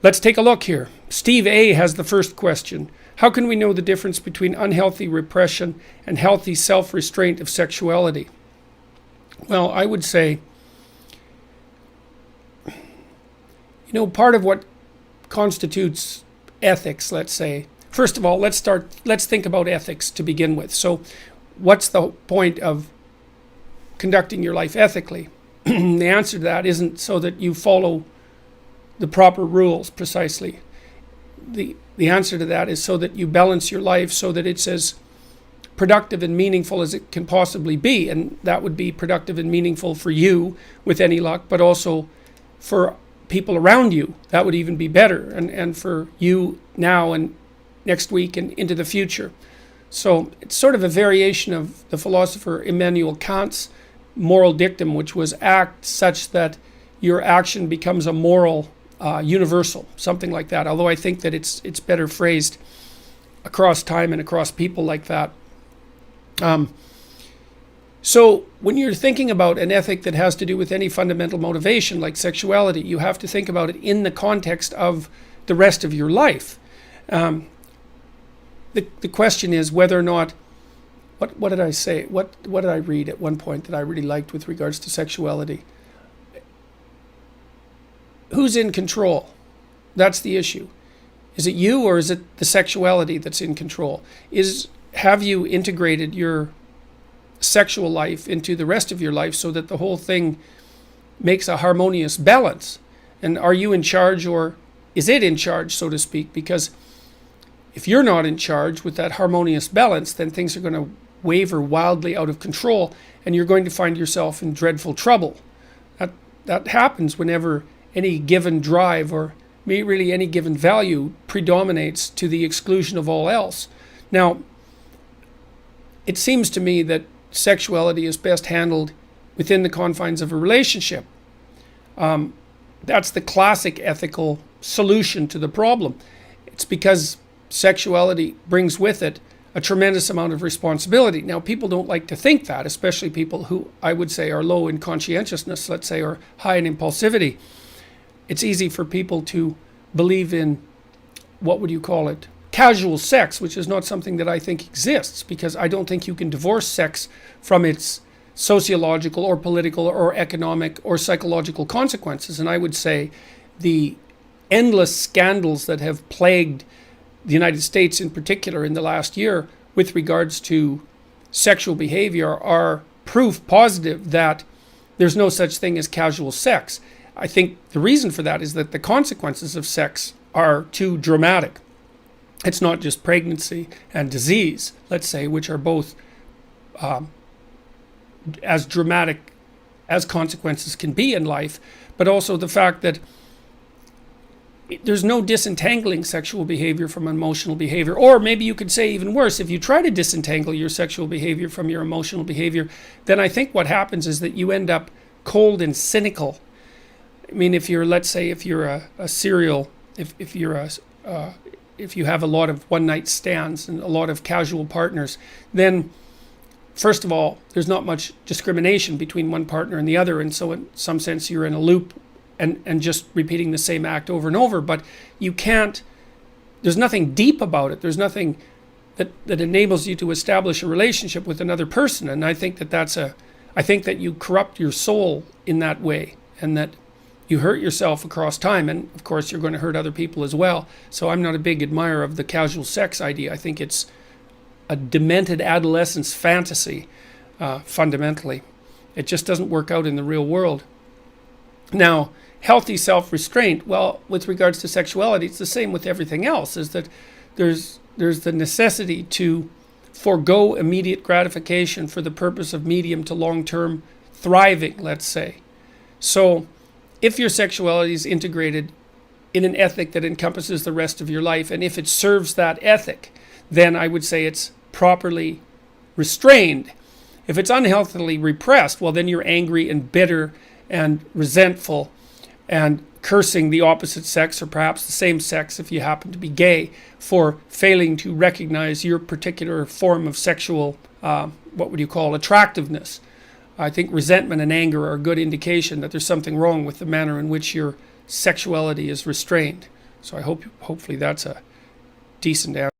Let's take a look here. Steve A has the first question. How can we know the difference between unhealthy repression and healthy self-restraint of sexuality? Well, I would say, part of what constitutes ethics, let's say, first of all, let's think about ethics to begin with. So what's the point of conducting your life ethically? The answer to that isn't so that you follow the proper rules precisely. The answer to that is so that you balance your life so that it's as productive and meaningful as it can possibly be. And that would be productive and meaningful for you with any luck, but also for people around you. That would even be better. And for you now and next week and into the future. So it's sort of a variation of the philosopher Immanuel Kant's moral dictum, which was act such that your action becomes a moral universal, something like that. Although I think that it's better phrased across time and across people like that. So when you're thinking about an ethic that has to do with any fundamental motivation like sexuality, you have to think about it in the context of the rest of your life. The question is whether or not, what did I say? What did I read at one point that I really liked with regards to sexuality? Who's in control? That's the issue. Is it you or is it the sexuality that's in control? Have you integrated your sexual life into the rest of your life so that the whole thing makes a harmonious balance? And are you in charge, or is it in charge, so to speak? Because if you're not in charge with that harmonious balance, then things are going to waver wildly out of control and you're going to find yourself in dreadful trouble. That happens whenever any given drive or really any given value predominates to the exclusion of all else. Now, it seems to me that sexuality is best handled within the confines of a relationship. That's the classic ethical solution to the problem. It's because sexuality brings with it a tremendous amount of responsibility. Now, people don't like to think that, especially people who I would say are low in conscientiousness, let's say, or high in impulsivity. It's easy for people to believe in, what would you call it, casual sex, which is not something that I think exists, because I don't think you can divorce sex from its sociological or political or economic or psychological consequences. And I would say the endless scandals that have plagued the United States in particular in the last year with regards to sexual behavior are proof positive that there's no such thing as casual sex. I think the reason for that is that the consequences of sex are too dramatic. It's not just pregnancy and disease, let's say, which are both as dramatic as consequences can be in life, but also the fact that there's no disentangling sexual behavior from emotional behavior. Or maybe you could say even worse, if you try to disentangle your sexual behavior from your emotional behavior, then I think what happens is that you end up cold and cynical. I mean, if you're, let's say, if you're a serial, if you have a lot of one-night stands and a lot of casual partners, then first of all, there's not much discrimination between one partner and the other, and so in some sense you're in a loop and just repeating the same act over and over. But you can't, there's nothing deep about it. There's nothing that enables you to establish a relationship with another person. And I think that I think that you corrupt your soul in that way, and that you hurt yourself across time, and of course you're going to hurt other people as well. So I'm not a big admirer of the casual sex idea. I think it's a demented adolescence fantasy, fundamentally. It just doesn't work out in the real world. Now, healthy self-restraint, well, with regards to sexuality, it's the same with everything else, is that there's the necessity to forego immediate gratification for the purpose of medium to long-term thriving, let's say. So if your sexuality is integrated in an ethic that encompasses the rest of your life, and if it serves that ethic, then I would say it's properly restrained. If it's unhealthily repressed, well, then you're angry and bitter and resentful and cursing the opposite sex, or perhaps the same sex if you happen to be gay, for failing to recognize your particular form of sexual, what would you call, attractiveness. I think resentment and anger are a good indication that there's something wrong with the manner in which your sexuality is restrained. So hopefully that's a decent answer.